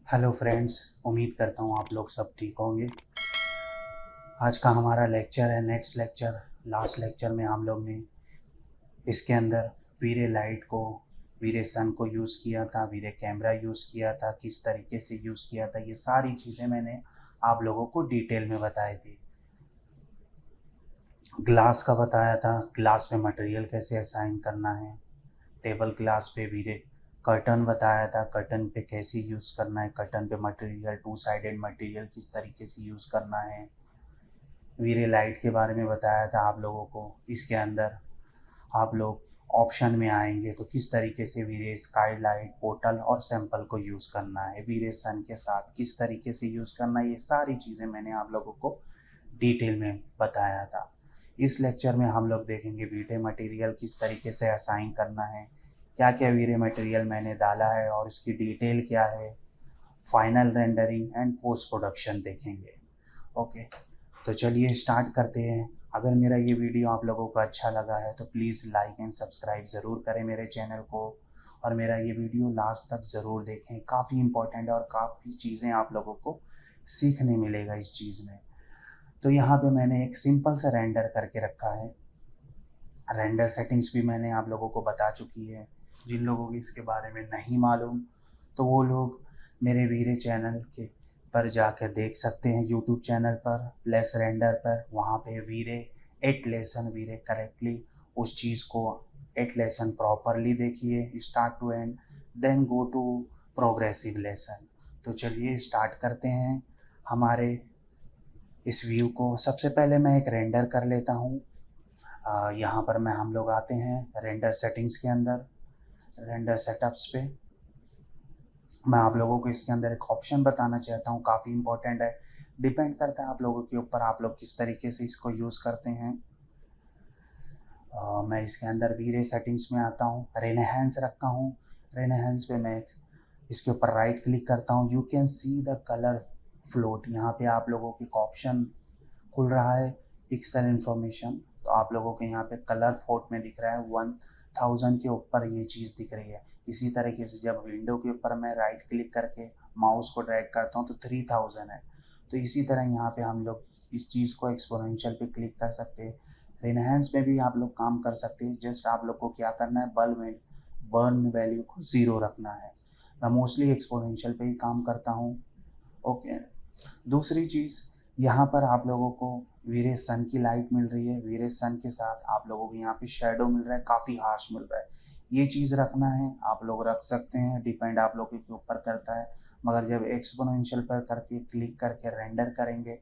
Hello friends, उम्मीद करता हूँ आप लोग सब ठीक होंगे। आज का हमारा लेक्चर है नेक्स्ट लेक्चर। लास्ट लेक्चर में हम लोग ने इसके अंदर वीरे लाइट को, वीरे सन को यूज़ किया था, वीरे कैमरा यूज़ किया था, किस तरीके से यूज़ किया था, ये सारी चीज़ें मैंने आप लोगों को डिटेल में बताई थी। ग्लास का बताया था, ग्लास पे मटेरियल कैसे असाइन करना है। टेबल ग्लास पे वीरे कर्टन बताया था, कर्टन पे कैसे यूज़ करना है, कर्टन पे मटेरियल, टू साइडेड मटेरियल किस तरीके से यूज़ करना है। वीरे लाइट के बारे में बताया था आप लोगों को। इसके अंदर आप लोग ऑप्शन में आएंगे तो किस तरीके से वीरे स्काई लाइट, पोर्टल और सैंपल को यूज़ करना है, वीरे सन के साथ किस तरीके से यूज़ करना है, ये सारी चीज़ें मैंने आप लोगों को डिटेल में बताया था। इस लेक्चर में हम लोग देखेंगे वीरे मटेरियल किस तरीके से असाइन करना है, क्या क्या वीरे मटेरियल मैंने डाला है और इसकी डिटेल क्या है, final rendering and post production देखेंगे। ओके, तो चलिए स्टार्ट करते हैं। अगर मेरा ये वीडियो आप लोगों को अच्छा लगा है तो प्लीज़ लाइक एंड सब्सक्राइब ज़रूर करें मेरे चैनल को, और मेरा ये वीडियो लास्ट तक ज़रूर देखें। काफ़ी इम्पोर्टेंट है और काफ़ी चीज़ें आप लोगों को सीखने मिलेगा इस चीज़ में। तो यहाँ पे मैंने एक सिंपल सा रेंडर करके रखा है। रेंडर सेटिंग्स भी मैंने आप लोगों को बता चुकी है। जिन लोगों को इसके बारे में नहीं मालूम तो वो लोग मेरे वीरे चैनल के पर जाकर देख सकते हैं, यूट्यूब चैनल पर लेस रेंडर पर। वहाँ पे वीरे 8 लेसन, वीरे करेक्टली उस चीज़ को 8 लेसन प्रॉपरली देखिए start to end, then go to progressive lesson. तो चलिए स्टार्ट करते हैं हमारे इस व्यू को। सबसे पहले मैं एक रेंडर कर लेता हूँ। यहाँ पर हम लोग आते हैं रेंडर सेटिंग्स के अंदर, रेंडर सेटअप्स पे। मैं आप लोगों को इसके अंदर एक ऑप्शन बताना चाहता हूँ, काफ़ी इंपॉर्टेंट है, डिपेंड करता है आप लोगों के ऊपर, आप लोग किस तरीके से इसको यूज़ करते हैं। मैं इसके अंदर वीरे सेटिंग्स में आता हूँ, रेनहेंस रखा हूँ। रेनहेंस पे मैं इसके ऊपर राइट क्लिक करता हूँ। You can see the colour float. यहाँ पे आप लोगों को एक ऑप्शन खुल रहा है, पिक्सल इन्फॉर्मेशन। तो आप लोगों को यहाँ पे कलर फोर्ट में दिख रहा है 1000 के ऊपर ये चीज़ दिख रही है। इसी तरीके से जब विंडो के ऊपर मैं राइट क्लिक करके माउस को ड्रैग करता हूँ तो 3000 है। तो इसी तरह यहाँ पे हम लोग इस चीज़ को एक्सपोनेंशियल पे क्लिक कर सकते हैं। इनहेंस में भी आप लोग काम कर सकते हैं। जस्ट आप लोग को क्या करना है, बर्न वैल्यू को 0 रखना है। मैं मोस्टली एक्सपोनेंशियल पे ही काम करता हूँ। ओके, दूसरी चीज़, यहाँ पर आप लोगों को वीरे सन की लाइट मिल रही है, वीरे सन के साथ आप लोगों को यहाँ पे शेडो मिल रहा है, काफ़ी हार्श मिल रहा है। ये चीज़ रखना है, आप लोग रख सकते हैं, डिपेंड आप लोगों के ऊपर करता है। मगर जब एक्सपोनेंशियल पर करके क्लिक करके रेंडर करेंगे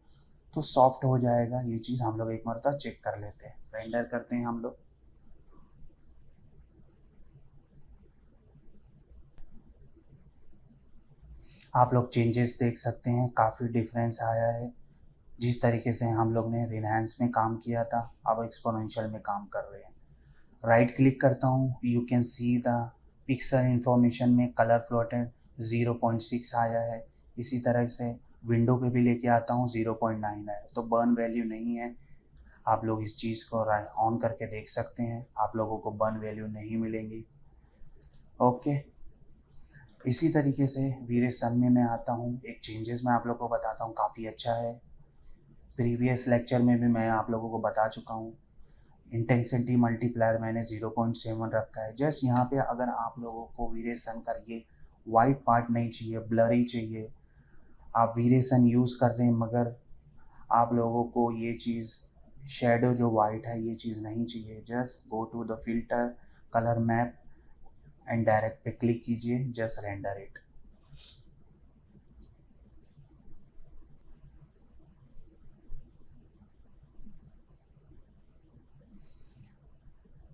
तो सॉफ्ट हो जाएगा। ये चीज़ हम लोग एक मरतबा चेक कर लेते हैं। रेंडर करते हैं हम लोग। आप लोग चेंजेस देख सकते हैं, काफ़ी डिफरेंस आया है। जिस तरीके से हम लोग ने रिनहेंस में काम किया था, अब एक्सपोनेंशियल में काम कर रहे हैं। राइट क्लिक करता हूँ, you can see the pixel information में कलर फ्लोटेड 0.6 आया है। इसी तरह से विंडो पे भी लेके आता हूँ, 0.9 है, तो बर्न वैल्यू नहीं है। आप लोग इस चीज़ को ऑन करके देख सकते हैं, आप लोगों को बर्न वैल्यू नहीं मिलेंगी। ओके, इसी तरीके से वीरे सन में मैं आता हूँ, एक चेंजेस मैं आप लोगों को बताता हूँ, काफ़ी अच्छा है। प्रीवियस लेक्चर में भी मैं आप लोगों को बता चुका हूँ। इंटेंसिटी मल्टीप्लायर मैंने 0.7 रखा है। जस्ट यहाँ पे अगर आप लोगों को वीरेशन का ये वाइट पार्ट नहीं चाहिए, ब्लरी चाहिए, आप वीरेशन यूज़ कर रहे हैं मगर आप लोगों को ये चीज़ शेडो जो वाइट है ये चीज़ नहीं चाहिए, just go to the filter, colour map and direct पे क्लिक कीजिए, just render it.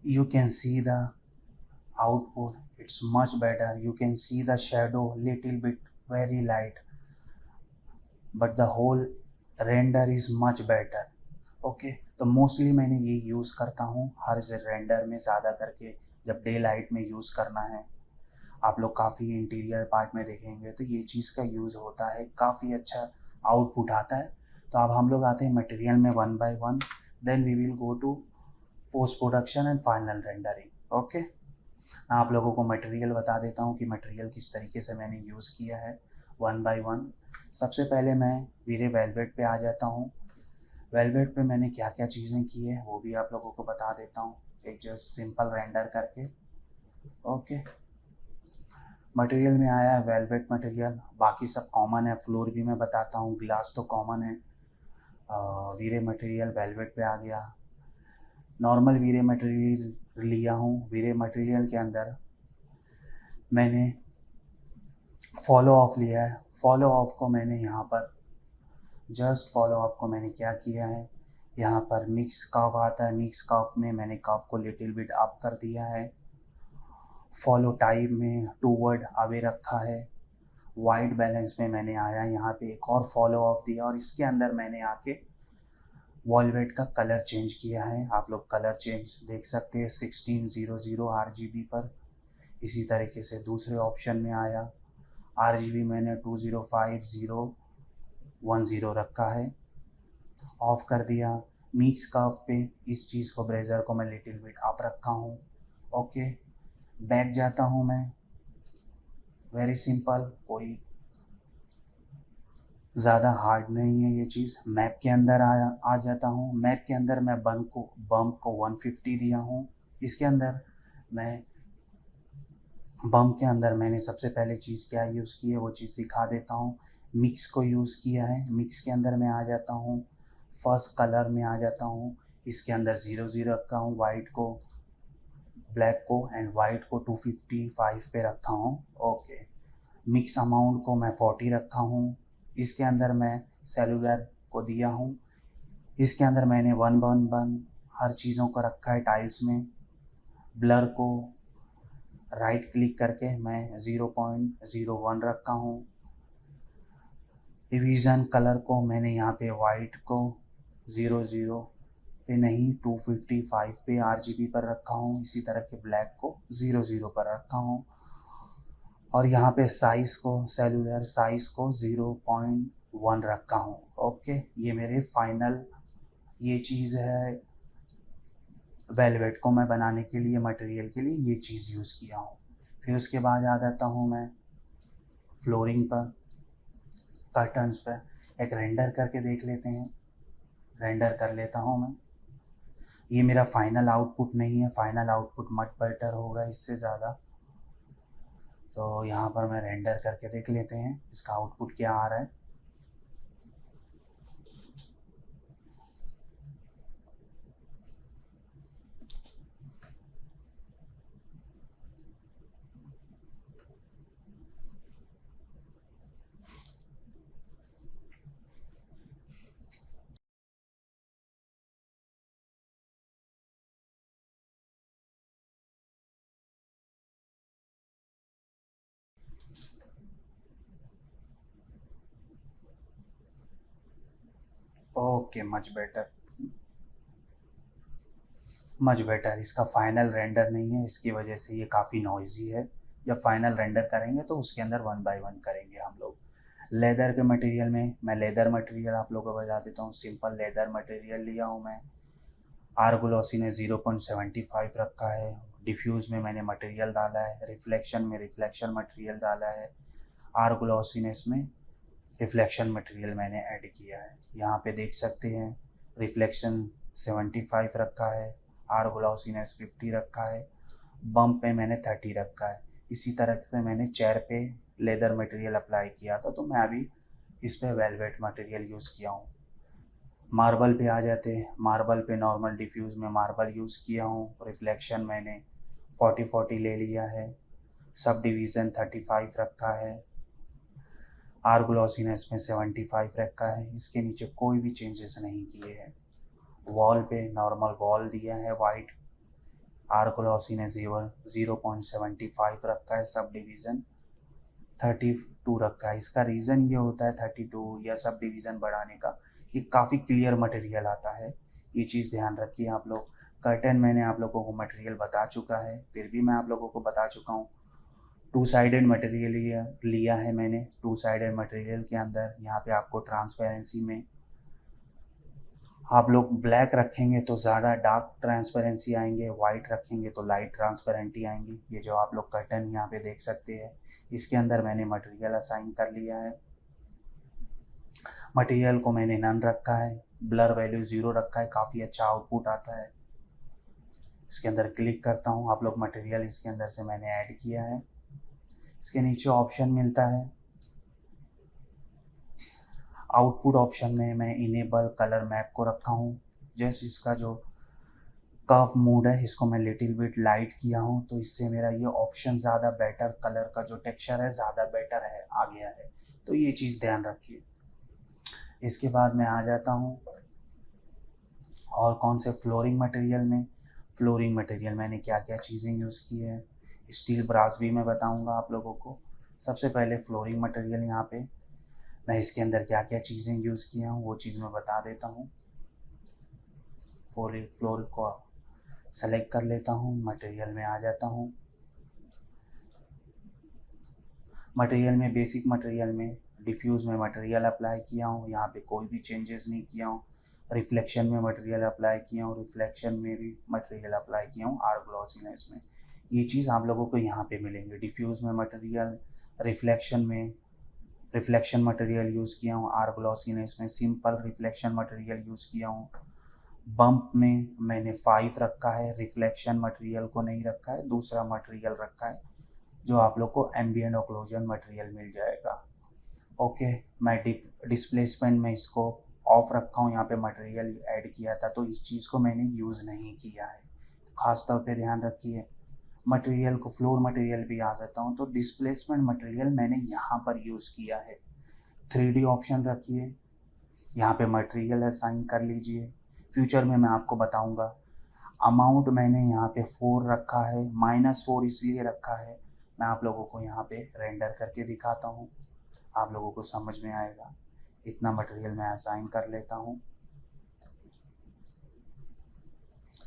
You can see the output, it's much better. You can see the shadow little bit very light, but the whole render is much better. Okay, तो mostly मैंने ये use करता हूँ हर render में, ज़्यादा करके जब day light में यूज़ करना है। आप लोग काफ़ी इंटीरियर पार्ट में देखेंगे तो ये चीज़ का यूज़ होता है, काफ़ी अच्छा आउटपुट आता है। तो अब हम लोग आते हैं मटेरियल में one by one. Then we will go to post production and final rendering. Okay, आप लोगों को मटेरियल बता देता हूँ कि मटेरियल किस तरीके से मैंने यूज़ किया है वन बाय वन। सबसे पहले मैं वीरे वेलवेट पे आ जाता हूँ। वेलवेट पे मैंने क्या क्या चीज़ें की है वो भी आप लोगों को बता देता हूँ, एक जस्ट सिंपल रेंडर करके। ओके, मटेरियल में आया है वेलवेट मटेरियल, बाकी सब कॉमन है। फ्लोर भी मैं बताता हूँ, ग्लास तो कॉमन है। वीरे मटेरियल वेलवेट पे आ गया। नॉर्मल वीरे मटेरियल लिया हूँ। वीरे मटेरियल के अंदर मैंने फॉलो ऑफ लिया है। फॉलो ऑफ को मैंने यहाँ पर जस्ट फॉलो ऑफ को मैंने क्या किया है, यहाँ पर मिक्स कर्व आता है, मिक्स कर्व में मैंने कर्व को लिटिल बिट अप कर दिया है। फॉलो टाइप में टू वर्ड अवे रखा है। वाइट बैलेंस में मैंने आया यहाँ पे एक और फॉलो ऑफ दिया, और इसके अंदर मैंने आके वॉलवेट का कलर चेंज किया है। आप लोग कलर चेंज देख सकते हैं 1600 RGB पर। इसी तरीके से दूसरे ऑप्शन में आया, RGB मैंने 205010 रखा है, ऑफ कर दिया। मिक्स कर्व पे इस चीज़ को, ब्रेजर को मैं लिटिल बिट अप रखा हूँ। ओके, बैक जाता हूँ मैं। वेरी सिंपल, कोई ज़्यादा हार्ड नहीं है ये चीज़। मैप के अंदर आ जाता हूँ। मैप के अंदर मैं बम्प को 150 दिया हूँ। इसके अंदर मैं बम्प के अंदर मैंने सबसे पहले चीज़ क्या यूज़ की है वो चीज़ दिखा देता हूँ। मिक्स को यूज़ किया है। मिक्स के अंदर मैं आ जाता हूँ, फर्स्ट कलर में आ जाता हूँ। इसके अंदर 00 रखा हूँ, वाइट को, ब्लैक को एंड वाइट को 255 पे रखा हूँ। ओके, मिक्स अमाउंट को मैं 40 रखा हूँ। इसके अंदर मैं सेलुलर को दिया हूँ। इसके अंदर मैंने 111 हर चीज़ों को रखा है टाइल्स में। ब्लर को राइट क्लिक करके मैं 0.01 रखा हूँ। डिवीज़न कलर को मैंने यहाँ पे वाइट को 00 पे नहीं 255 पे RGB पर रखा हूँ। इसी तरह के ब्लैक को 00 पर रखा हूँ। और यहाँ पे साइज़ को, सेलुलर साइज़ को 0.1 रखा हूँ। ओके, ये मेरे फाइनल ये चीज़ है। वेलवेट को मैं बनाने के लिए, मटेरियल के लिए ये चीज़ यूज़ किया हूँ। फिर उसके बाद आ जाता हूँ मैं फ्लोरिंग पर, कर्टन्स पर। एक रेंडर करके देख लेते हैं। रेंडर कर लेता हूँ मैं। ये मेरा फाइनल आउटपुट नहीं है, फाइनल आउटपुट मच बेटर होगा इससे ज़्यादा। तो यहाँ पर मैं रेंडर करके देख लेते हैं इसका आउटपुट क्या आ रहा है। Okay, much better. इसका फाइनल रेंडर नहीं है, इसकी वजह से ये काफ़ी नॉइजी है। जब फाइनल रेंडर करेंगे तो उसके अंदर वन बाय वन करेंगे हम लोग। लेदर के मटेरियल में मैं लेदर मटेरियल आप लोगों को बता देता हूँ। सिंपल लेदर मटेरियल लिया हूँ मैं। आर ग्लॉसी ने 0.75 रखा है। डिफ्यूज़ में मैंने मटेरियल डाला है। रिफ्लेक्शन में रिफ्लेक्शन मटेरियल डाला है। आर ग्लॉसीनेस में रिफ्लेक्शन मटेरियल मैंने ऐड किया है। यहाँ पे देख सकते हैं रिफ्लेक्शन 75 रखा है, आर ग्लॉसीनेस 50 रखा है, बम्प पे मैंने 30 रखा है। इसी तरह से मैंने चेयर पे लेदर मटेरियल अप्लाई किया था, तो मैं अभी इस पे वेलवेट मटेरियल यूज़ किया हूँ। मार्बल पे आ जाते हैं। मार्बल पे नॉर्मल डिफ्यूज़ में मार्बल यूज़ किया हूँ। रिफ्लेक्शन मैंने 40-40 ले लिया है। सब डिवीज़न 35 रखा है। आर ग्लॉसीनेस में 75 रखा है। इसके नीचे कोई भी चेंजेस नहीं किए हैं। वॉल पे नॉर्मल वॉल दिया है वाइट। आर ग्लॉसीनेस 0.75 रखा है। सब डिवीज़न 32 रखा है। इसका रीज़न ये होता है 32 या सब डिवीज़न बढ़ाने का, ये काफ़ी क्लियर मटेरियल आता है। ये चीज़ ध्यान रखिए आप लोग। कर्टन मैंने आप लोगों को मटेरियल बता चुका है, फिर भी मैं आप लोगों को बता चुका हूँ। टू साइडेड मटेरियल लिया है मैंने। टू साइडेड मटेरियल के अंदर यहाँ पे आपको ट्रांसपेरेंसी में आप लोग ब्लैक रखेंगे तो ज़्यादा डार्क ट्रांसपेरेंसी आएंगे, वाइट रखेंगे तो लाइट ट्रांसपेरेंटी आएंगी। ये जो आप लोग कर्टन यहाँ पे देख सकते हैं, इसके अंदर मैंने मटेरियल असाइन कर लिया है। मटेरियल को मैंने नन रखा है, ब्लर वैल्यू 0 रखा है, काफ़ी अच्छा आउटपुट आता है। इसके अंदर क्लिक करता हूँ, आप लोग मटेरियल इसके अंदर से मैंने ऐड किया है। इसके नीचे ऑप्शन मिलता है, आउटपुट ऑप्शन में मैं इनेबल कलर मैप को रखा हूँ। जैसे इसका जो कर्व मोड है, इसको मैं लिटिल बिट लाइट किया हूँ, तो इससे मेरा ये ऑप्शन ज़्यादा बेटर, कलर का जो टेक्सचर है ज़्यादा बेटर है, आ गया है। तो ये चीज़ ध्यान रखिए। इसके बाद मैं आ जाता हूँ और कौन से फ्लोरिंग मटेरियल में। फ्लोरिंग मटेरियल मैंने क्या क्या चीज़ें यूज़ की है, स्टील ब्रास भी मैं बताऊँगा आप लोगों को। सबसे पहले फ्लोरिंग मटेरियल यहाँ पे मैं इसके अंदर क्या क्या चीज़ें यूज़ किया हूँ वो चीज़ मैं बता देता हूँ। फ्लोर को सेलेक्ट कर लेता हूँ, मटेरियल में आ जाता हूँ। मटेरियल में बेसिक मटेरियल में डिफ्यूज़ में मटेरियल अप्लाई किया हूँ, यहाँ पे कोई भी चेंजेस नहीं किया हूँ। रिफ्लेक्शन में मटेरियल अप्लाई किया हूँ, रिफ्लेक्शन में भी मटेरियल अप्लाई किया हूँ आर ग्लॉसीनेस में। ये चीज़ आप लोगों को यहाँ पे मिलेंगे। डिफ्यूज़ में मटेरियल, रिफ्लेक्शन में रिफ्लेक्शन मटेरियल यूज़ किया हूँ, आर ग्लॉसीनेस में सिंपल रिफ्लेक्शन मटेरियल यूज़ किया हूँ। बम्प में मैंने 5 रखा है, रिफ्लेक्शन मटेरियल को नहीं रखा है, दूसरा मटेरियल रखा है जो आप लोग को एम्बिएंट ओक्लूजन मटेरियल मिल जाएगा। ओके, मैं डिस्प्लेसमेंट में इसको ऑफ रखा हूँ, यहाँ पे मटेरियल ऐड किया था तो इस चीज़ को मैंने यूज़ नहीं किया है, खास तौर पे ध्यान रखिए। मटेरियल को फ्लोर मटेरियल भी आ जाता हूँ, तो डिस्प्लेसमेंट मटेरियल मैंने यहाँ पर यूज़ किया है। 3D ऑप्शन रखिए, यहाँ पे मटेरियल असाइन कर लीजिए। फ्यूचर में मैं आपको बताऊँगा। अमाउंट मैंने यहाँ पे 4 रखा है, -4 इसलिए रखा है, मैं आप लोगों को यहाँ पे रेंडर करके दिखाता हूँ, आप लोगों को समझ में आएगा। इतना मटेरियल मैं असाइन कर लेता हूँ।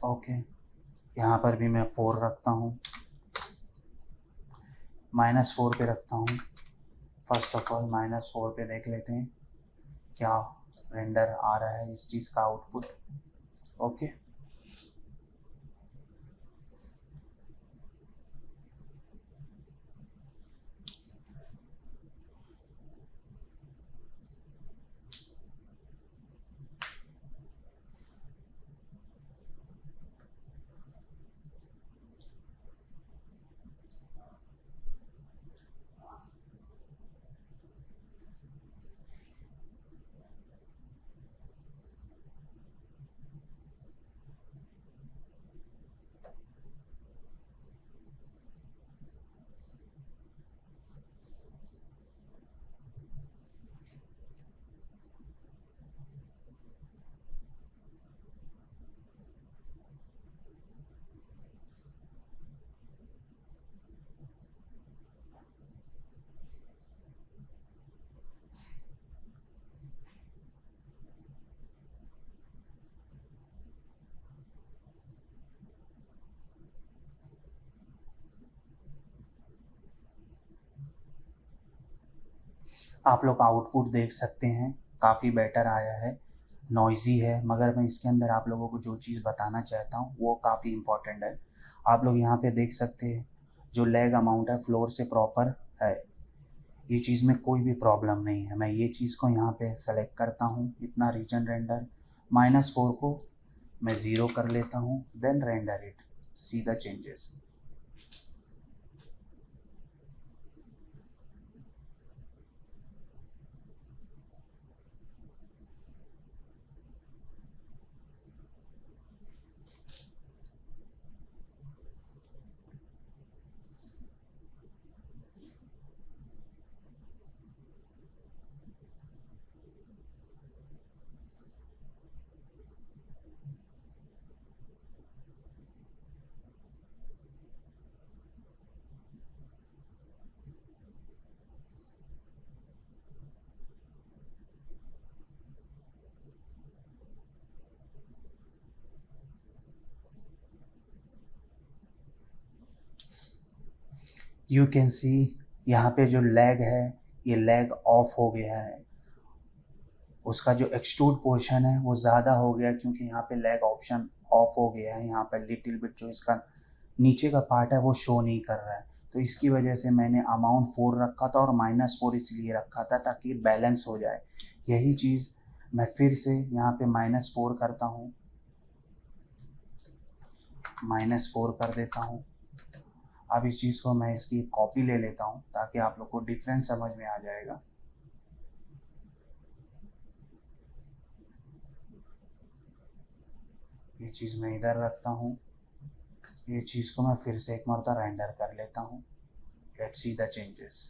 ओके, यहाँ पर भी मैं 4 रखता हूँ, -4 पे रखता हूँ। फर्स्ट ऑफ ऑल -4 पे देख लेते हैं क्या रेंडर आ रहा है इस चीज़ का आउटपुट। ओके, आप लोग आउटपुट देख सकते हैं, काफ़ी बेटर आया है। नॉइज़ी है, मगर मैं इसके अंदर आप लोगों को जो चीज़ बताना चाहता हूँ वो काफ़ी इम्पोर्टेंट है। आप लोग यहाँ पे देख सकते हैं जो लेग अमाउंट है फ्लोर से प्रॉपर है, ये चीज़ में कोई भी प्रॉब्लम नहीं है। मैं ये चीज़ को यहाँ पे सेलेक्ट करता हूँ, इतना रीजन रेंडर, -4 को मैं 0 कर लेता हूँ, then render it, see the changes. You can see यहाँ पे जो लैग है ये लैग ऑफ हो गया है। उसका जो एक्सट्रूड पोर्शन है वो ज़्यादा हो गया क्योंकि यहाँ पे लेग ऑप्शन ऑफ हो गया है। यहाँ पर लिटिल बिट जो इसका नीचे का पार्ट है वो शो नहीं कर रहा है, तो इसकी वजह से मैंने अमाउंट 4 रखा था और -4 इसलिए रखा था ताकि बैलेंस हो जाए। यही चीज़ मैं फिर से यहाँ पे -4 करता हूँ, -4 कर देता हूँ। अब इस चीज़ को मैं इसकी एक कॉपी ले लेता हूँ ताकि आप लोग को डिफरेंस समझ में आ जाएगा। ये चीज़ मैं इधर रखता हूँ। ये चीज़ को मैं फिर से एक मरतबा रेंडर कर लेता हूँ। Let's see the changes.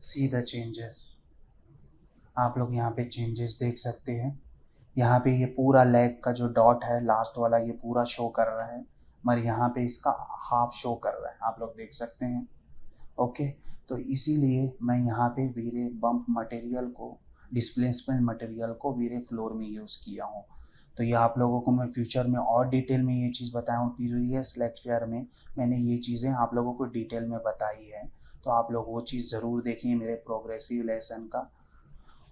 C the changes. आप लोग यहाँ पे चेंजेस देख सकते हैं। यहाँ पे ये पूरा लेग का जो डॉट है लास्ट वाला ये पूरा शो कर रहा है, मगर यहाँ पे इसका हाफ शो कर रहा है, आप लोग देख सकते हैं। ओके, तो इसीलिए मैं यहाँ पे वीरे बम्प मटेरियल को, डिस्प्लेसमेंट मटेरियल को वीरे फ्लोर में यूज़ किया हूँ। तो ये आप लोगों को मैं फ्यूचर में और डिटेल में ये चीज़ बताया हूँ। प्रीवियस लेक्चर में मैंने ये चीज़ें आप लोगों को डिटेल में बताई है, तो आप लोग वो चीज़ ज़रूर देखिए मेरे प्रोग्रेसिव लेसन का।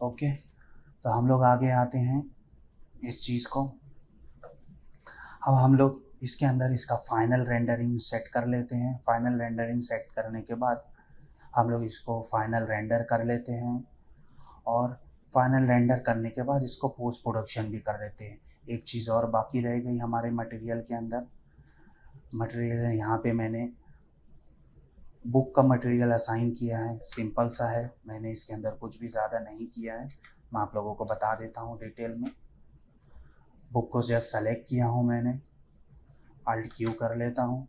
ओके, तो हम लोग आगे आते हैं इस चीज़ को। अब हम लोग इसके अंदर इसका फाइनल रेंडरिंग सेट कर लेते हैं। फाइनल रेंडरिंग सेट करने के बाद हम लोग इसको फाइनल रेंडर कर लेते हैं और फाइनल रेंडर करने के बाद इसको पोस्ट प्रोडक्शन भी कर लेते हैं। एक चीज़ और बाकी रह गई हमारे मटेरियल के अंदर। मटेरियल यहाँ पे मैंने बुक का मटेरियल असाइन किया है, सिंपल सा है, मैंने इसके अंदर कुछ भी ज़्यादा नहीं किया है। मैं आप लोगों को बता देता हूँ डिटेल में। बुक को जस्ट सेलेक्ट किया हूँ मैंने, Alt Q कर लेता हूँ,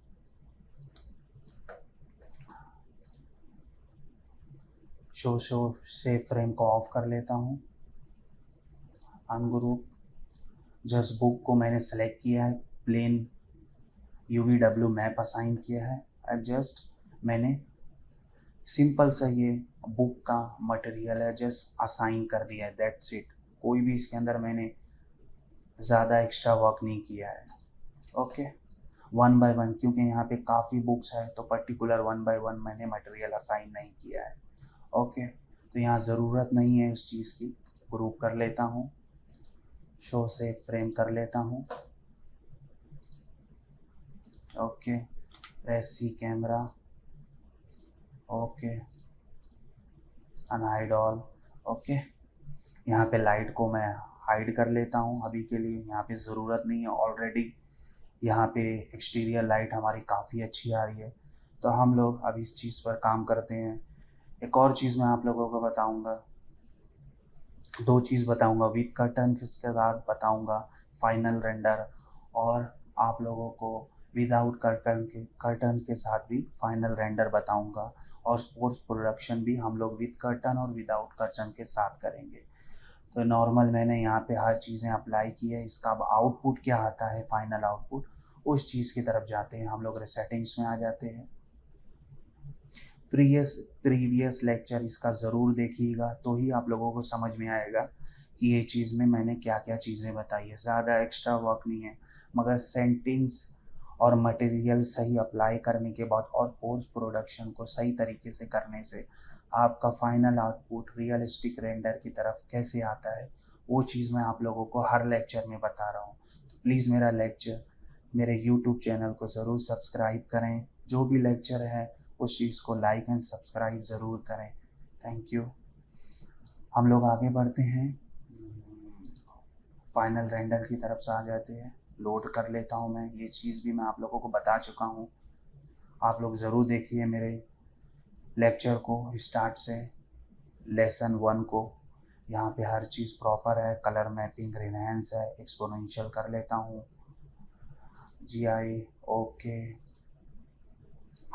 शो से फ्रेम को ऑफ कर लेता हूँ, अनग्रुप। जस्ट बुक को मैंने सेलेक्ट किया है, प्लेन UVW मैप असाइन किया है। एडजस्ट मैंने सिंपल सा ये बुक का मटेरियल है जस्ट असाइन कर दिया है, दैट्स इट। कोई भी इसके अंदर मैंने ज़्यादा एक्स्ट्रा वर्क नहीं किया है। ओके, 1 बाय 1 क्योंकि यहाँ पे काफ़ी बुक्स है तो पर्टिकुलर 1 बाय 1 मैंने मटेरियल असाइन नहीं किया है। ओके, तो यहाँ ज़रूरत नहीं है उस चीज़ की। ग्रुप कर लेता हूँ, शो से फ्रेम कर लेता हूँ। Okay, press C camera, okay, unhide all. Okay, यहाँ पे लाइट को मैं हाइड कर लेता हूँ अभी के लिए, यहाँ पे ज़रूरत नहीं है। ऑलरेडी यहाँ पे एक्सटीरियर लाइट हमारी काफ़ी अच्छी आ रही है, तो हम लोग अब इस चीज़ पर काम करते हैं। एक और चीज़ मैं आप लोगों को बताऊँगा, दो चीज़ बताऊँगा, विद कर्टन के बाद बताऊँगा फाइनल रेंडर, और आप लोगों को विदाउट कर्टन के साथ भी फाइनल रेंडर बताऊँगा। और पोस्ट प्रोडक्शन भी हम लोग विद कर्टन और विदाउट कर्टन के साथ करेंगे। तो नॉर्मल मैंने यहाँ पे हर चीज़ें अप्लाई की है। इसका अब आउटपुट क्या आता है, फाइनल आउटपुट, उस चीज़ की तरफ जाते हैं हम लोग। सेटिंग्स में आ जाते हैं। प्रीवियस लेक्चर इसका ज़रूर देखिएगा, तो ही आप लोगों को समझ में आएगा कि ये चीज़ में मैंने क्या क्या चीज़ें बताई है। ज़्यादा एक्स्ट्रा वर्क नहीं है, मगर सेटिंग्स और मटेरियल सही अप्लाई करने के बाद और पोस्ट प्रोडक्शन को सही तरीके से करने से आपका फाइनल आउटपुट रियलिस्टिक रेंडर की तरफ कैसे आता है, वो चीज़ मैं आप लोगों को हर लेक्चर में बता रहा हूँ। तो प्लीज़ मेरा लेक्चर, मेरे यूट्यूब चैनल को ज़रूर सब्सक्राइब करें। जो भी लेक्चर है उस चीज़ को लाइक एंड सब्सक्राइब ज़रूर करें। Thank you. हम लोग आगे बढ़ते हैं, फाइनल रेंडर की तरफ से आ जाते हैं। लोड कर लेता हूँ मैं, ये चीज़ भी मैं आप लोगों को बता चुका हूँ। आप लोग ज़रूर देखिए मेरे लेक्चर को स्टार्ट से लेसन 1 को। यहाँ पे हर चीज़ प्रॉपर है, कलर मैपिंग, रिनहेंस है, एक्सपोनेंशियल कर लेता हूँ। GI ओके,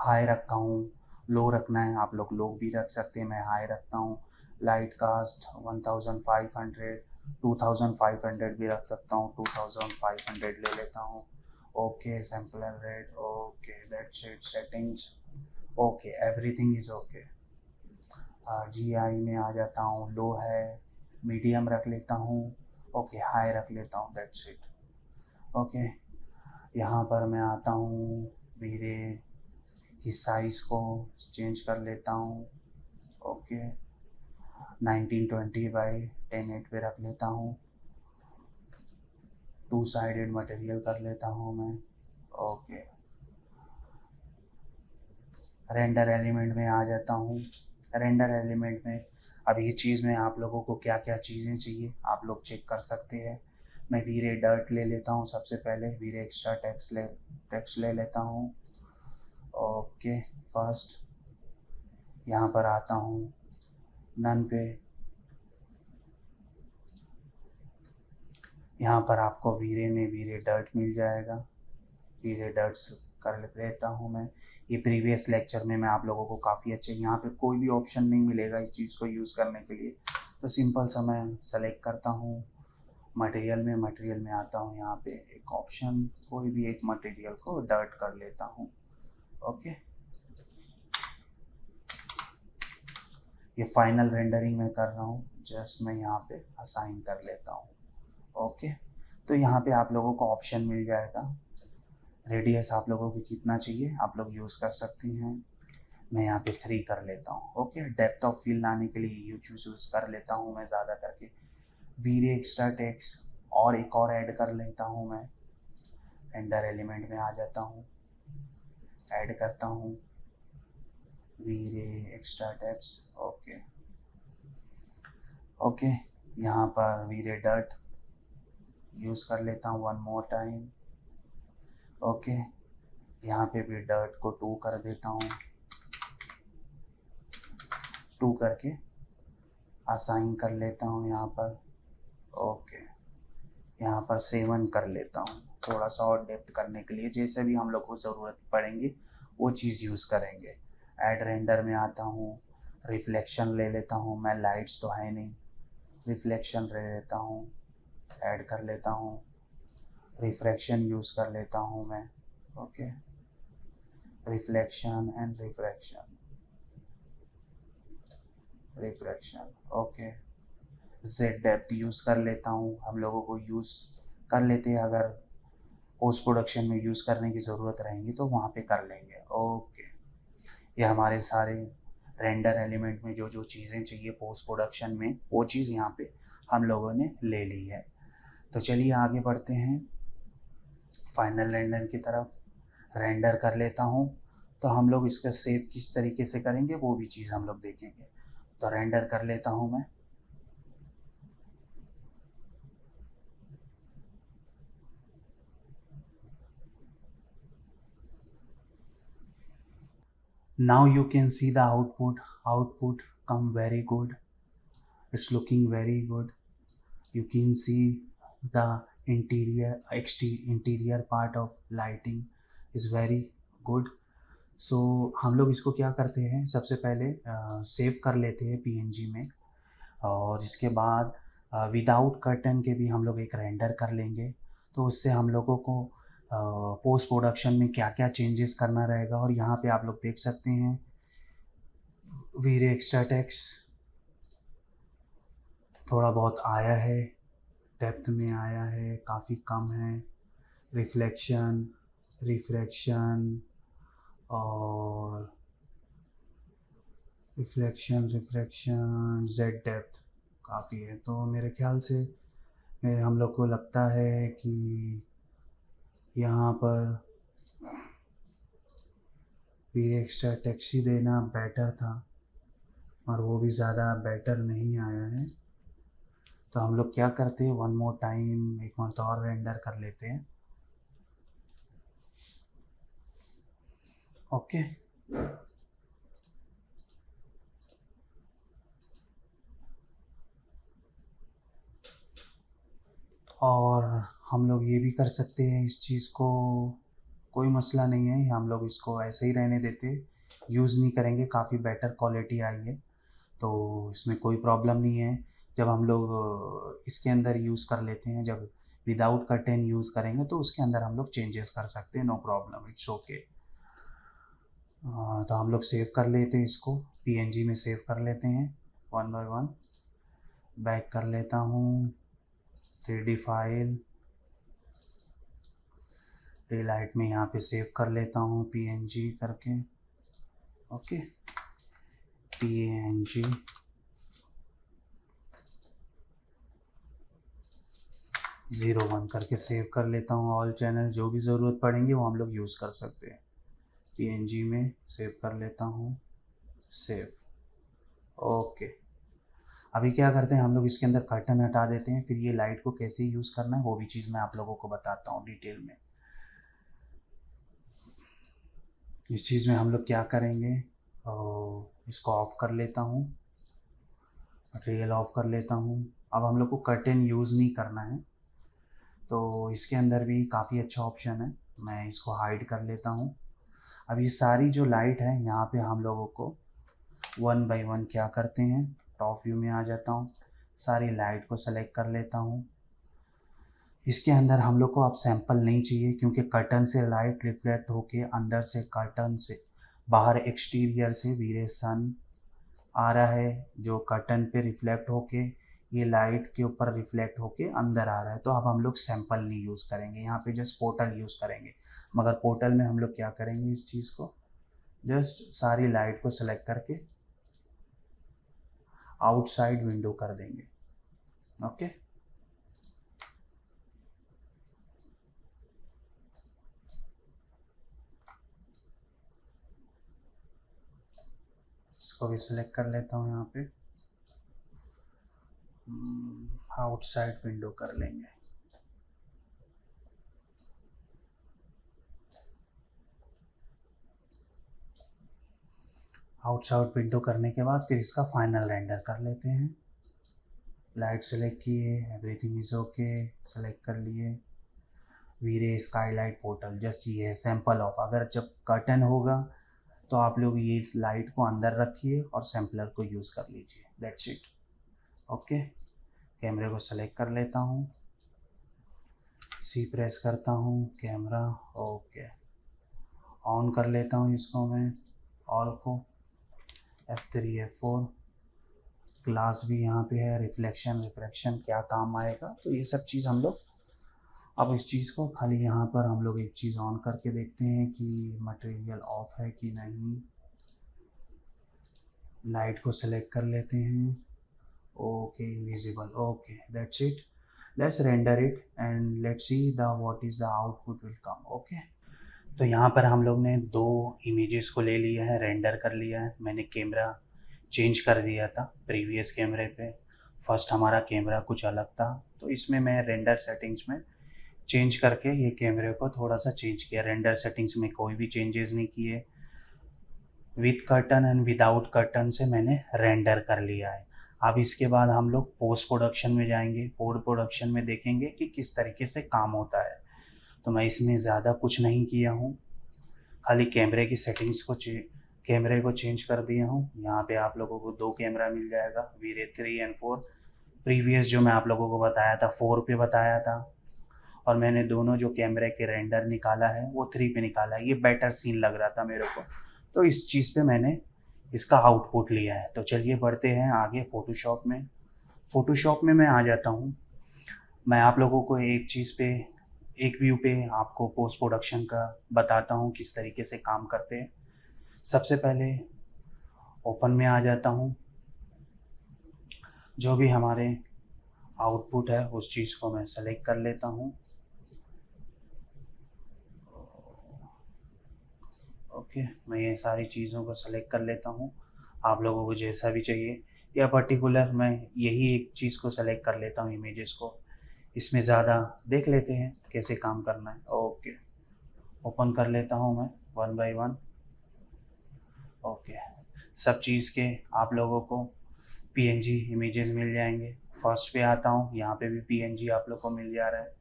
हाई रखा हूँ, लो रखना है आप लोग लो भी रख सकते हैं, मैं हाई रखता हूँ। लाइट कास्ट 1500, 2500 भी रख सकता हूँ, 2500 ले लेता हूँ। Okay sample and rate okay, that's it. Settings okay, everything is okay. GI में आ जाता हूँ, लो है, मीडियम रख लेता हूँ, ओके हाई रख लेता हूँ, दैट्स इट। ओके, यहाँ पर मैं आता हूँ, धीरे की साइज़ को चेंज कर लेता हूँ, ओके 1920x1080 पे रख लेता हूँ, टू साइडेड मटेरियल कर लेता हूँ मैं, ओके। रेंडर एलिमेंट में आ जाता हूँ। रेंडर एलिमेंट में अब ये चीज़ में आप लोगों को क्या क्या चीज़ें चाहिए आप लोग चेक कर सकते हैं। मैं वीरे डर्ट ले लेता हूँ, सबसे पहले वीरे एक्स्ट्रा टेक्स्ट ले लेता हूँ, ओके। फर्स्ट यहाँ पर आता हूँ नन पे, यहाँ पर आपको वीरे में वीरे डर्ट मिल जाएगा, वीरे डर्ट्स कर लेता हूँ मैं। ये प्रीवियस लेक्चर में मैं आप लोगों को काफ़ी अच्छे, यहाँ पे कोई भी ऑप्शन नहीं मिलेगा इस चीज़ को यूज़ करने के लिए, तो सिंपल सा मैं सेलेक्ट करता हूँ मटेरियल में आता हूँ, यहाँ पे एक ऑप्शन कोई भी एक मटेरियल को डर्ट कर लेता हूँ, ओके। ये फाइनल रेंडरिंग में कर रहा हूँ, जस्ट मैं यहाँ पे असाइन कर लेता हूँ, ओके। तो यहाँ पे आप लोगों को ऑप्शन मिल जाएगा, रेडियस आप लोगों को कितना चाहिए आप लोग यूज़ कर सकते हैं, मैं यहाँ पे 3 कर लेता हूँ, ओके। डेप्थ ऑफ फील लाने के लिए यू चूज़ कर लेता हूँ मैं ज़्यादा करके। वीरे एक्स्ट्रा टेक्स्ट और एक और ऐड कर लेता हूँ मैं, रेंडर एलिमेंट में आ जाता हूँ, ऐड करता हूँ वीरे एक्स्ट्रा टेक्स्ट, ओके ओके। यहाँ पर वीरे डर्ट यूज़ कर लेता हूँ वन मोर टाइम, ओके। यहाँ पे भी डर्ट को 2 कर देता हूँ, 2 करके असाइन कर लेता हूँ यहाँ पर, ओके। यहाँ पर 7 कर लेता हूँ, थोड़ा सा और डेप्थ करने के लिए, जैसे भी हम लोग को ज़रूरत पड़ेंगे वो चीज़ यूज़ करेंगे। ऐड रेंडर में आता हूँ, रिफ्लेक्शन ले लेता हूँ मैं, लाइट्स तो है नहीं, रिफ्लेक्शन ले लेता हूँ, ऐड कर लेता हूँ, रिफ्रैक्शन यूज़ कर लेता हूँ मैं, okay. Reflection and refraction okay. Z depth use कर लेता हूँ, हम लोगों को यूज़ कर लेते हैं, अगर पोस्ट प्रोडक्शन में यूज़ करने की ज़रूरत रहेंगी तो वहाँ पे कर लेंगे, ओके। ये हमारे सारे रेंडर एलिमेंट में जो जो चीज़ें चाहिए पोस्ट प्रोडक्शन में वो चीज़ यहाँ पे हम लोगों ने ले ली है। तो चलिए आगे बढ़ते हैं फाइनल रेंडर की तरफ। रेंडर कर लेता हूँ, तो हम लोग इसका सेव किस तरीके से करेंगे वो भी चीज़ हम लोग देखेंगे। तो रेंडर कर लेता हूँ मैं, now you can see the output come very good, it's looking very good, you can see the interior part of lighting is very good। सो हम लोग इसको क्या करते हैं, सबसे पहले सेव कर लेते हैं PNG में, और इसके बाद विदाउट कर्टन के भी हम लोग एक रेंडर कर लेंगे, तो उससे हम लोगों को पोस्ट प्रोडक्शन में क्या क्या चेंजेस करना रहेगा। और यहाँ पे आप लोग देख सकते हैं वीरे एक्स्ट्रा टेक्स्ट थोड़ा बहुत आया है, डेप्थ में आया है, काफ़ी कम है, रिफ्लेक्शन रिफ्रैक्शन और रिफ्रैक्शन जेड डेप्थ काफ़ी है। तो मेरे ख्याल से मेरे हम लोग को लगता है कि यहाँ पर वीरे एक्स्ट्रा टेक्स्ट ही देना बेटर था, और वो भी ज़्यादा बेटर नहीं आया है। तो हम लोग क्या करते हैं, वन मोर टाइम एक मरतबा और रेंडर कर लेते हैं, ओके। और हम लोग ये भी कर सकते हैं इस चीज़ को कोई मसला नहीं है, हम लोग इसको ऐसे ही रहने देते, यूज़ नहीं करेंगे, काफ़ी बेटर क्वालिटी आई है, तो इसमें कोई प्रॉब्लम नहीं है। जब हम लोग इसके अंदर यूज़ कर लेते हैं, जब विदाउट कर्टेन यूज़ करेंगे तो उसके अंदर हम लोग चेंजेस कर सकते हैं, नो प्रॉब्लम, इट्स ओके। तो हम लोग सेव कर लेते हैं इसको, पीएनजी में सेव कर लेते हैं वन बाय वन। बैक कर लेता हूँ 3D फाइल, डेलाइट में यहाँ पे सेव कर लेता हूँ पीएनजी करके, ओके, पीएनजी 01 करके सेव कर लेता हूँ। ऑल चैनल जो भी ज़रूरत पड़ेंगी वो हम लोग यूज़ कर सकते हैं। पीएनजी में सेव कर लेता हूँ, सेव, ओके। अभी क्या करते हैं हम लोग, इसके अंदर कर्टन हटा देते हैं, फिर ये लाइट को कैसे यूज़ करना है वो भी चीज़ मैं आप लोगों को बताता हूँ डिटेल में। इस चीज़ में हम लोग क्या करेंगे, इसको ऑफ़ कर लेता हूँ, मटेरियल ऑफ़ कर लेता हूँ। अब हम लोग को कर्टेन यूज़ नहीं करना है, तो इसके अंदर भी काफ़ी अच्छा ऑप्शन है, मैं इसको हाइड कर लेता हूँ। अब ये सारी जो लाइट है यहाँ पे हम लोगों को वन बाय वन क्या करते हैं, टॉप व्यू में आ जाता हूँ, सारी लाइट को सेलेक्ट कर लेता हूँ। इसके अंदर हम लोग को अब सैंपल नहीं चाहिए, क्योंकि कर्टन से लाइट रिफ्लेक्ट होके अंदर से, कर्टन से बाहर एक्सटीरियर से वीरे सन आ रहा है, जो कर्टन पे रिफ्लेक्ट होके ये लाइट के ऊपर रिफ्लेक्ट होके अंदर आ रहा है। तो अब हम लोग सैंपल नहीं यूज़ करेंगे, यहाँ पे जस्ट पोर्टल यूज़ करेंगे। मगर पोर्टल में हम लोग क्या करेंगे, इस चीज़ को जस्ट सारी लाइट को सेलेक्ट करके आउटसाइड विंडो कर देंगे, ओके। इसको भी सिलेक्ट कर लेता हूँ, यहाँ पे आउटसाइड विंडो कर लेंगे। आउटसाइड विंडो करने के बाद फिर इसका फाइनल रेंडर कर लेते हैं। लाइट सेलेक्ट किए, एवरीथिंग इज ओके, सेलेक्ट कर लिए, वीरे स्काईलाइट पोर्टल, जस्ट ये है सैंपल ऑफ। अगर जब कर्टन होगा तो आप लोग ये लाइट को अंदर रखिए और सैम्पलर को यूज़ कर लीजिए, दैट्स इट, ओके। कैमरे को सेलेक्ट कर लेता हूँ, सी प्रेस करता हूँ, कैमरा, ओके, ऑन कर लेता हूँ इसको मैं, ऑल को F3 F4, ग्लास भी यहाँ पे है, रिफ्लेक्शन रिफ्रैक्शन क्या काम आएगा, तो ये सब चीज़ हम लोग अब इस चीज़ को खाली यहाँ पर हम लोग एक चीज़ ऑन करके देखते हैं कि मटेरियल ऑफ है कि नहीं। लाइट को सेलेक्ट कर लेते हैं, okay, invisible, okay, that's it. Let's render it and let's see the what is the output will come, okay. तो यहाँ पर हम लोग ने दो इमेजेस को ले लिया है, रेंडर कर लिया है। मैंने कैमरा चेंज कर दिया था प्रीवियस कैमरे पे, फर्स्ट हमारा कैमरा कुछ अलग था, तो इसमें मैं रेंडर सेटिंग्स में चेंज करके ये कैमरे को थोड़ा सा चेंज किया। रेंडर सेटिंग्स में कोई भी चेंजेस नहीं किए, with curtain and without curtain से मैंने रेंडर कर लिया है। अब इसके बाद हम लोग पोस्ट प्रोडक्शन में जाएंगे, पोस्ट प्रोडक्शन में देखेंगे कि किस तरीके से काम होता है। तो मैं इसमें ज़्यादा कुछ नहीं किया हूँ, खाली कैमरे की सेटिंग्स को कैमरे को चेंज कर दिया हूँ। यहाँ पे आप लोगों को दो कैमरा मिल जाएगा, वीरे 3 एंड 4। प्रीवियस जो मैं आप लोगों को बताया था 4 पे बताया था, और मैंने दोनों जो कैमरे के रेंडर निकाला है वो 3 पे निकाला है। ये बेटर सीन लग रहा था मेरे को, तो इस चीज़ पे मैंने इसका आउटपुट लिया है। तो चलिए बढ़ते हैं आगे फ़ोटोशॉप में। फ़ोटोशॉप में मैं आ जाता हूँ। मैं आप लोगों को एक चीज़ पे, एक व्यू पे आपको पोस्ट प्रोडक्शन का बताता हूँ किस तरीके से काम करते हैं। सबसे पहले ओपन में आ जाता हूँ, जो भी हमारे आउटपुट है उस चीज़ को मैं सेलेक्ट कर लेता हूँ, ओके। मैं ये सारी चीज़ों को सेलेक्ट कर लेता हूँ, आप लोगों को जैसा भी चाहिए, या पर्टिकुलर मैं यही एक चीज़ को सेलेक्ट कर लेता हूँ, इमेजेस को। इसमें ज़्यादा देख लेते हैं कैसे काम करना है, ओके। ओपन कर लेता हूँ मैं वन बाय वन, ओके। सब चीज़ के आप लोगों को पीएनजी इमेजेस मिल जाएंगे। फर्स्ट पे आता हूँ, यहाँ पे भी पीएनजी आप लोग को मिल जा रहा है।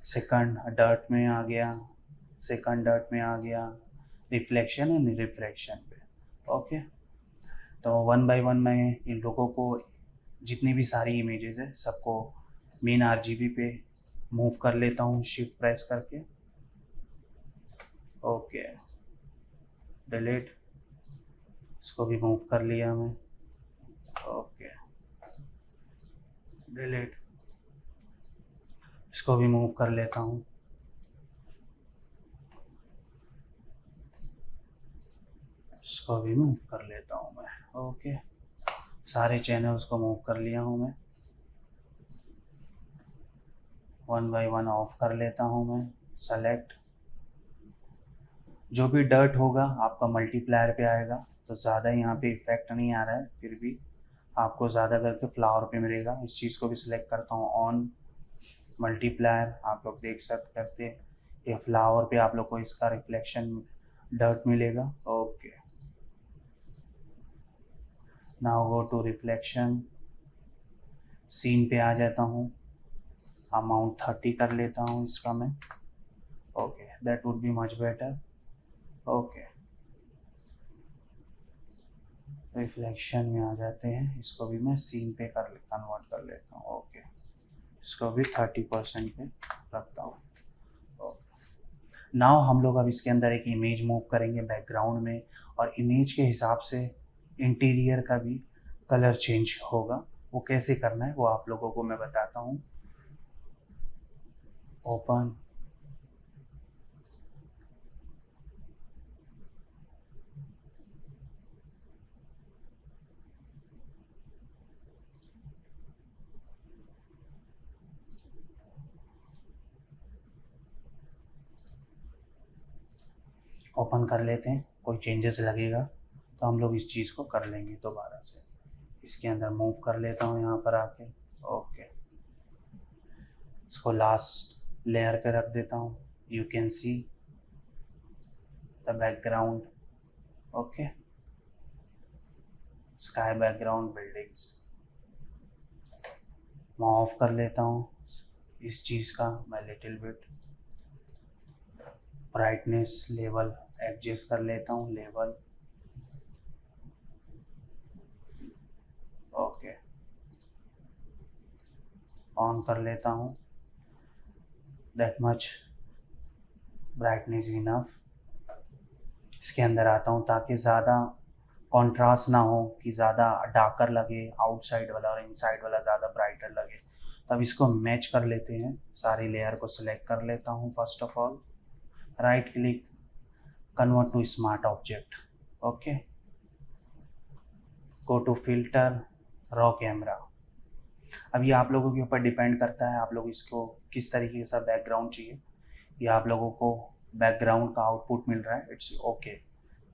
सेकंड डर्ट में आ गया, सेकंड डर्ट में आ गया, रिफ्लेक्शन एंड रिफ्रैक्शन पे। ओके, तो वन बाय वन मैं इन लोगों को, जितनी भी सारी इमेजेस है सबको मेन आरजीबी पे मूव कर लेता हूँ शिफ्ट प्रेस करके। ओके, डिलीट, इसको भी मूव कर लिया मैं। ओके, डिलीट, इसको भी मूव कर लेता हूँ। इसको भी मूव कर लेता हूँ मैं। ओके, सारे चैनल्स को मूव कर लिया हूँ मैं। वन बाय वन ऑफ कर लेता हूँ मैं। सेलेक्ट, जो भी डर्ट होगा आपका मल्टीप्लायर पे आएगा, तो ज़्यादा यहाँ पे इफेक्ट नहीं आ रहा है, फिर भी आपको ज़्यादा करके फ्लावर पे मिलेगा। इस चीज़ को भी सिलेक्ट करता हूँ ऑन मल्टीप्लायर, आप लोग देख सकते करते ये फ्लावर पे आप लोग को इसका रिफ्लेक्शन डर्ट मिलेगा। Okay, now go to reflection, scene पे आ जाता हूँ, अमाउंट 30 कर लेता हूँ इसका मैं। Okay, that would be much better. Okay, reflection में आ जाते हैं, इसको भी मैं सीन पे कन्वर्ट कर लेता हूँ। ओके, इसको भी 30% पे रखता हूँ। ओके, नाउ हम लोग अब इसके अंदर एक इमेज मूव करेंगे बैकग्राउंड में, और इमेज के हिसाब से इंटीरियर का भी कलर चेंज होगा। वो कैसे करना है वो आप लोगों को मैं बताता हूँ। ओपन, ओपन कर लेते हैं, कोई चेंजेस लगेगा तो हम लोग इस चीज़ को कर लेंगे दोबारा से। इसके अंदर मूव कर लेता हूँ यहाँ पर आके। ओके, इसको लास्ट लेयर पे रख देता हूँ। You can see the background. Okay, sky background buildings मैं ऑफ कर लेता हूँ। इस चीज़ का मैं little bit brightness level adjust कर लेता हूँ, लेवल। ओके, ऑन कर लेता हूँ, दैट मच ब्राइटनेस इनफ। इसके अंदर आता हूँ ताकि ज़्यादा कॉन्ट्रास्ट ना हो कि ज़्यादा डार्कर लगे आउटसाइड वाला और इनसाइड वाला ज़्यादा ब्राइटर लगे। तब इसको मैच कर लेते हैं, सारी लेयर को सिलेक्ट कर लेता हूँ। First of all right click, convert to smart object. Okay, go to filter, raw camera. अभी आप लोगों के ऊपर डिपेंड करता है आप लोग इसको किस तरीके का बैकग्राउंड चाहिए। या आप लोगों को बैकग्राउंड का आउटपुट मिल रहा है, इट्स ओके।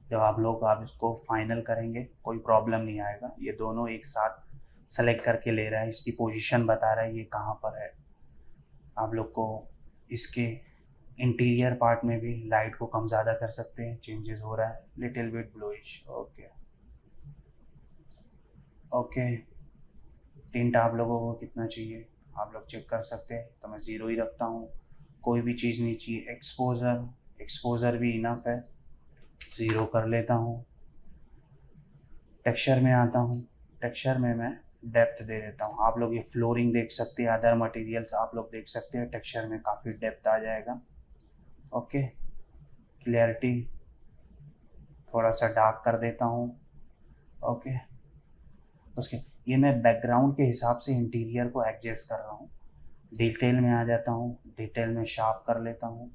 जब आप इसको फाइनल करेंगे कोई प्रॉब्लम नहीं आएगा। ये दोनों एक साथ सेलेक्ट करके ले रहा है, इसकी पोजीशन बता रहा है ये कहाँ पर है। आप लोग को इसके इंटीरियर पार्ट में भी लाइट को कम ज़्यादा कर सकते हैं, चेंजेस हो रहा है, little bit bluish. Okay, okay, tint आप लोगों को कितना चाहिए आप लोग चेक कर सकते हैं, तो मैं ज़ीरो ही रखता हूँ, कोई भी चीज़ नहीं चाहिए। एक्सपोजर, एक्सपोजर भी इनफ है, ज़ीरो कर लेता हूँ। टेक्सचर में आता हूँ, टेक्सचर में मैं डेप्थ दे देता हूँ। आप लोग ये फ्लोरिंग देख सकते हैं, अदर मटेरियल्स आप लोग देख सकते हैं, टेक्सचर में काफ़ी डेप्थ आ जाएगा। ओके, क्लियरिटी थोड़ा सा डार्क कर देता हूँ। ओके, उसके ये मैं बैकग्राउंड के हिसाब से इंटीरियर को एडजस्ट कर रहा हूँ। डिटेल में आ जाता हूँ, डिटेल में शार्प कर लेता हूँ।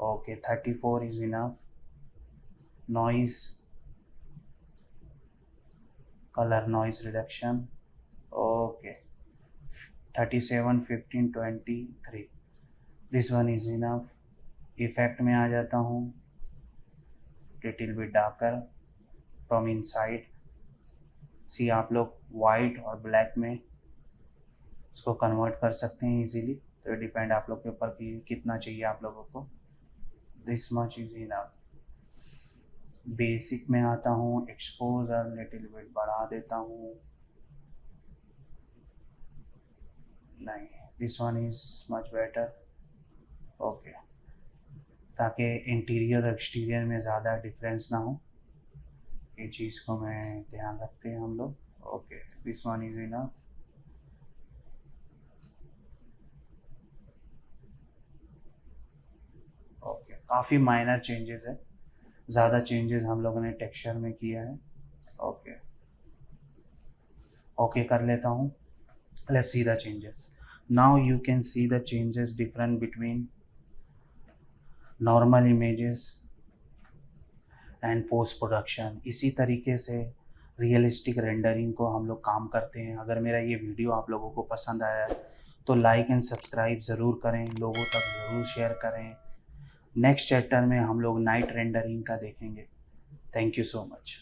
Okay, 34 is enough. Noise, colour noise reduction. Okay, 37, 15, 23, this one is enough. Effect में आ जाता हूँ, little bit darker from inside. See आप लोग वाइट और ब्लैक में इसको कन्वर्ट कर सकते हैं इजीली, तो डिपेंड आप लोग के ऊपर कि कितना चाहिए आप लोगों को। This much is enough. Basic में आता हूँ, एक्सपोजर लिटिल बिट बढ़ा देता हूँ। नहीं, this one is much better. Okay, ताकि इंटीरियर एक्सटीरियर में ज़्यादा डिफरेंस ना हो। ये चीज़ को मैं ध्यान रखते हैं हम लोग। Okay, this one is enough. Okay, काफ़ी माइनर चेंजेस है, ज़्यादा चेंजेस हम लोगों ने टेक्सचर में किया है। ओके ओके कर लेता हूँ। Let's see the changes. Now you can C the changes different between normal images and post production. इसी तरीके से रियलिस्टिक रेंडरिंग को हम लोग काम करते हैं। अगर मेरा ये वीडियो आप लोगों को पसंद आया है तो लाइक एंड सब्सक्राइब ज़रूर करें, लोगों तक ज़रूर शेयर करें। नेक्स्ट चैप्टर में हम लोग नाइट रेंडरिंग का देखेंगे। Thank you so much.